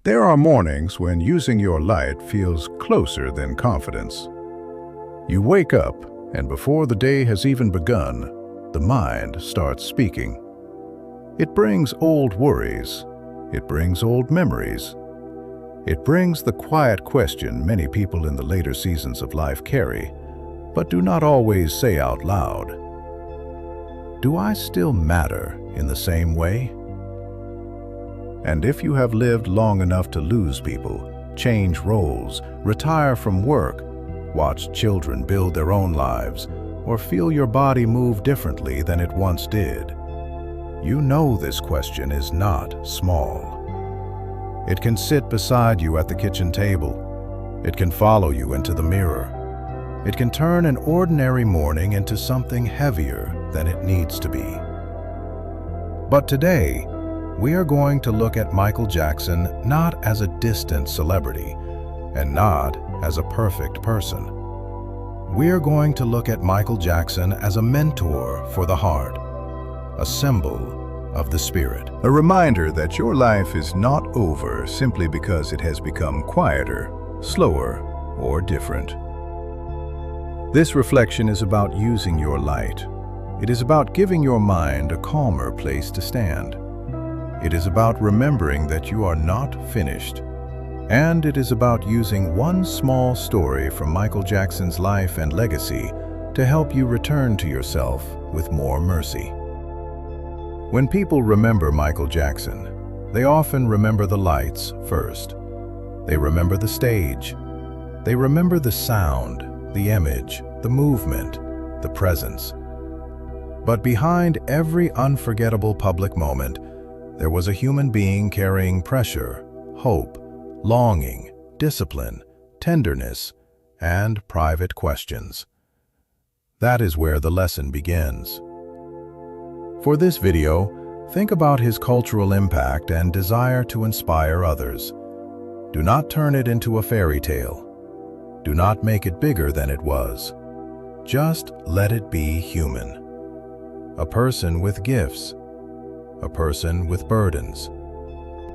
There are mornings when using your light feels closer than confidence. You wake up, and before the day has even begun, the mind starts speaking. It brings old worries. It brings old memories. It brings the quiet question many people in the later seasons of life carry, but do not always say out loud. Do I still matter in the same way? And if you have lived long enough to lose people, change roles, retire from work, watch children build their own lives, or feel your body move differently than it once did, you know this question is not small. It can sit beside you at the kitchen table. It can follow you into the mirror. It can turn an ordinary morning into something heavier than it needs to be. But today, we are going to look at Michael Jackson not as a distant celebrity and not as a perfect person. We are going to look at Michael Jackson as a mentor for the heart, a symbol of the spirit. A reminder that your life is not over simply because it has become quieter, slower, or different. This reflection is about using your light. It is about giving your mind a calmer place to stand. It is about remembering that you are not finished. And it is about using one small story from Michael Jackson's life and legacy to help you return to yourself with more mercy. When people remember Michael Jackson, they often remember the lights first. They remember the stage. They remember the sound, the image, the movement, the presence. But behind every unforgettable public moment, there was a human being carrying pressure, hope, longing, discipline, tenderness, and private questions. That is where the lesson begins. For this video, think about his cultural impact and desire to inspire others. Do not turn it into a fairy tale. Do not make it bigger than it was. Just let it be human. A person with gifts. A person with burdens.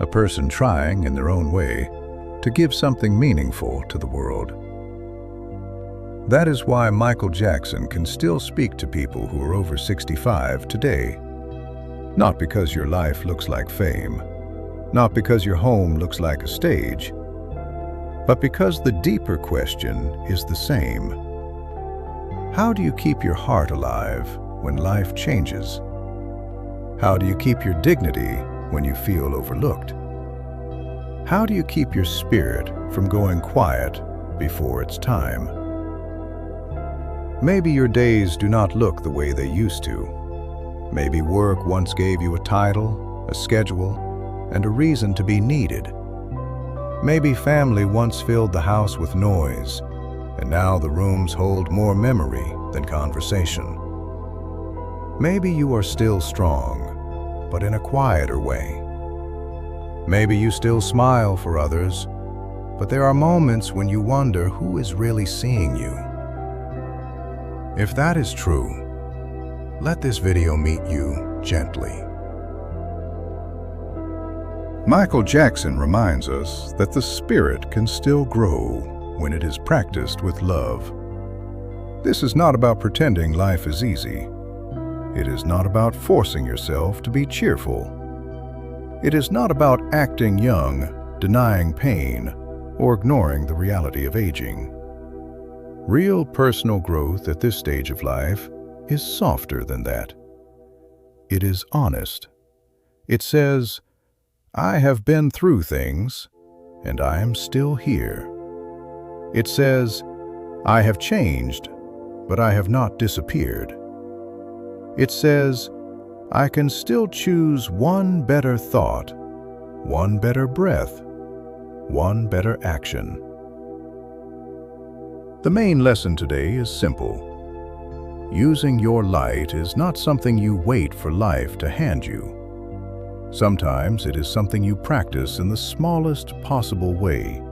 A person trying, in their own way, to give something meaningful to the world. That is why Michael Jackson can still speak to people who are over 65 today. Not because your life looks like fame, not because your home looks like a stage, but because the deeper question is the same. How do you keep your heart alive when life changes? How do you keep your dignity when you feel overlooked? How do you keep your spirit from going quiet before it's time? Maybe your days do not look the way they used to. Maybe work once gave you a title, a schedule, and a reason to be needed. Maybe family once filled the house with noise, and now the rooms hold more memory than conversation. Maybe you are still strong, but in a quieter way. Maybe you still smile for others, but there are moments when you wonder who is really seeing you. If that is true, let this video meet you gently. Michael Jackson reminds us that the spirit can still grow when it is practiced with love. This is not about pretending life is easy. It is not about forcing yourself to be cheerful. It is not about acting young, denying pain, or ignoring the reality of aging. Real personal growth at this stage of life is softer than that. It is honest. It says, I have been through things, and I am still here. It says, I have changed, but I have not disappeared. It says, I can still choose one better thought, one better breath, one better action. The main lesson today is simple. Using your light is not something you wait for life to hand you. Sometimes it is something you practice in the smallest possible way.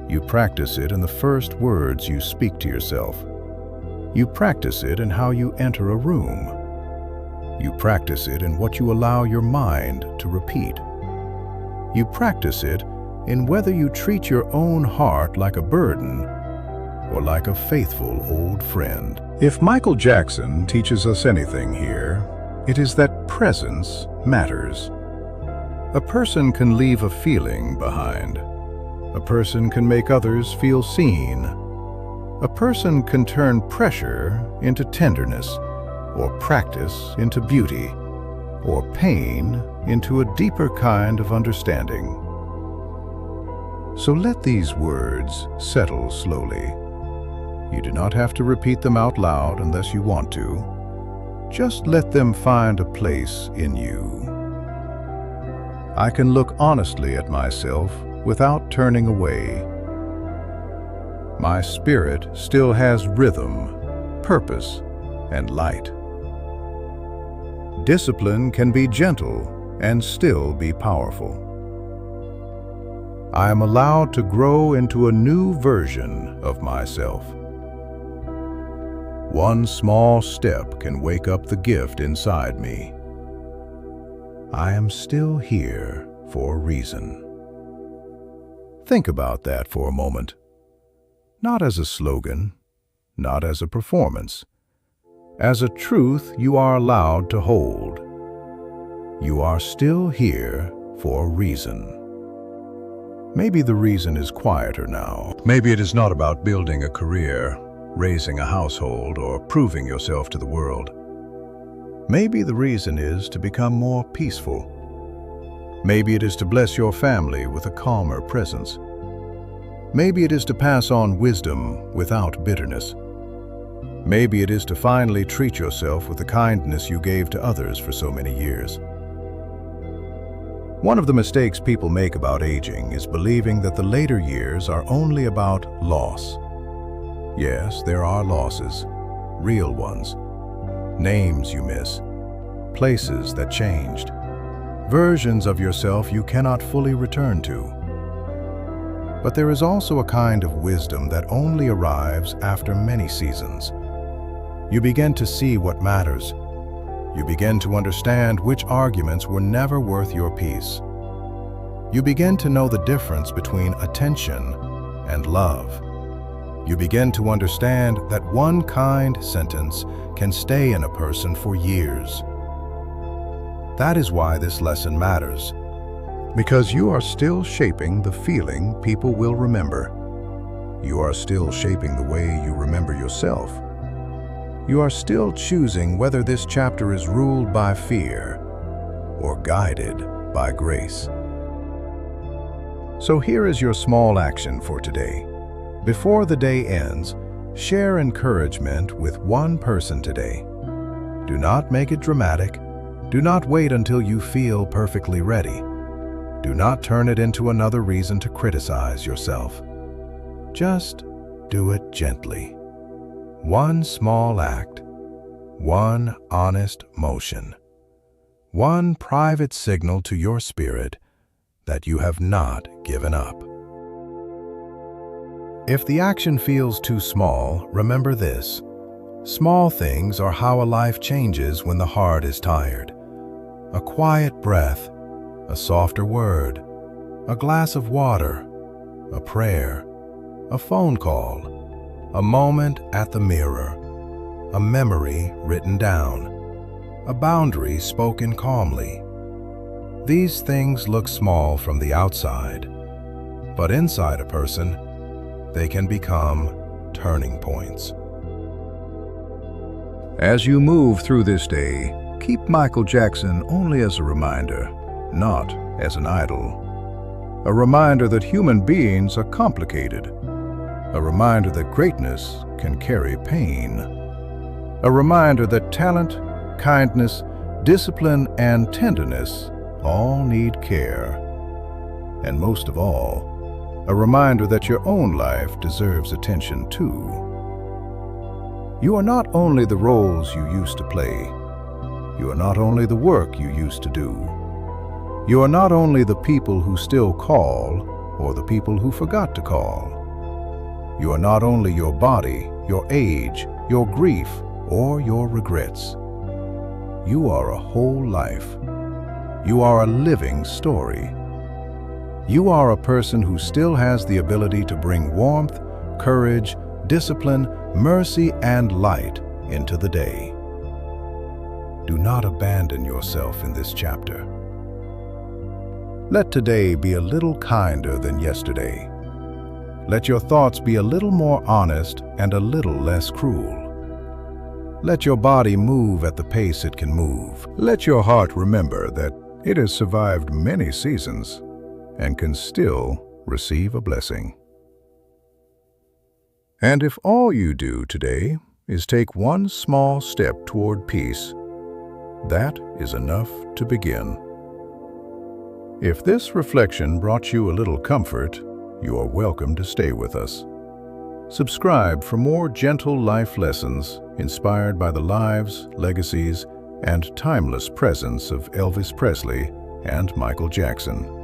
You practice it in the first words you speak to yourself. You practice it in how you enter a room. You practice it in what you allow your mind to repeat. You practice it in whether you treat your own heart like a burden or like a faithful old friend. If Michael Jackson teaches us anything here, it is that presence matters. A person can leave a feeling behind. A person can make others feel seen. A person can turn pressure into tenderness, or practice into beauty, or pain into a deeper kind of understanding. So let these words settle slowly. You do not have to repeat them out loud unless you want to. Just let them find a place in you. I can look honestly at myself without turning away. My spirit still has rhythm, purpose, and light. Discipline can be gentle and still be powerful. I am allowed to grow into a new version of myself. One small step can wake up the gift inside me. I am still here for a reason. Think about that for a moment. Not as a slogan, not as a performance, as a truth you are allowed to hold. You are still here for a reason. Maybe the reason is quieter now. Maybe it is not about building a career, raising a household, or proving yourself to the world. Maybe the reason is to become more peaceful. Maybe it is to bless your family with a calmer presence. Maybe it is to pass on wisdom without bitterness. Maybe it is to finally treat yourself with the kindness you gave to others for so many years. One of the mistakes people make about aging is believing that the later years are only about loss. Yes, there are losses, real ones. Names you miss, places that changed, versions of yourself you cannot fully return to. But there is also a kind of wisdom that only arrives after many seasons. You begin to see what matters. You begin to understand which arguments were never worth your peace. You begin to know the difference between attention and love. You begin to understand that one kind sentence can stay in a person for years. That is why this lesson matters, because you are still shaping the feeling people will remember. You are still shaping the way you remember yourself. You are still choosing whether this chapter is ruled by fear or guided by grace. So here is your small action for today. Before the day ends, share encouragement with one person today. Do not make it dramatic. Do not wait until you feel perfectly ready. Do not turn it into another reason to criticize yourself. Just do it gently. One small act, one honest motion, one private signal to your spirit that you have not given up. If the action feels too small, remember this. Small things are how a life changes when the heart is tired. A quiet breath, a softer word, a glass of water, a prayer, a phone call, a moment at the mirror, a memory written down, a boundary spoken calmly. These things look small from the outside, but inside a person, they can become turning points. As you move through this day, keep Michael Jackson only as a reminder, not as an idol. A reminder that human beings are complicated. A reminder that greatness can carry pain. A reminder that talent, kindness, discipline, and tenderness all need care. And most of all, a reminder that your own life deserves attention too. You are not only the roles you used to play. You are not only the work you used to do. You are not only the people who still call or the people who forgot to call. You are not only your body, your age, your grief, or your regrets. You are a whole life. You are a living story. You are a person who still has the ability to bring warmth, courage, discipline, mercy, and light into the day. Do not abandon yourself in this chapter. Let today be a little kinder than yesterday. Let your thoughts be a little more honest and a little less cruel. Let your body move at the pace it can move. Let your heart remember that it has survived many seasons and can still receive a blessing. And if all you do today is take one small step toward peace, that is enough to begin. If this reflection brought you a little comfort, you are welcome to stay with us. Subscribe for more gentle life lessons inspired by the lives, legacies, and timeless presence of Elvis Presley and Michael Jackson.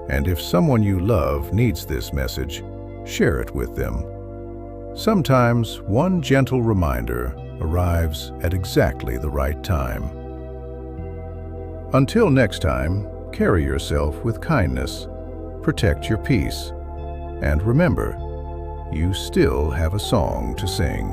And if someone you love needs this message, share it with them. Sometimes one gentle reminder arrives at exactly the right time. Until next time, carry yourself with kindness, protect your peace, and remember, you still have a song to sing.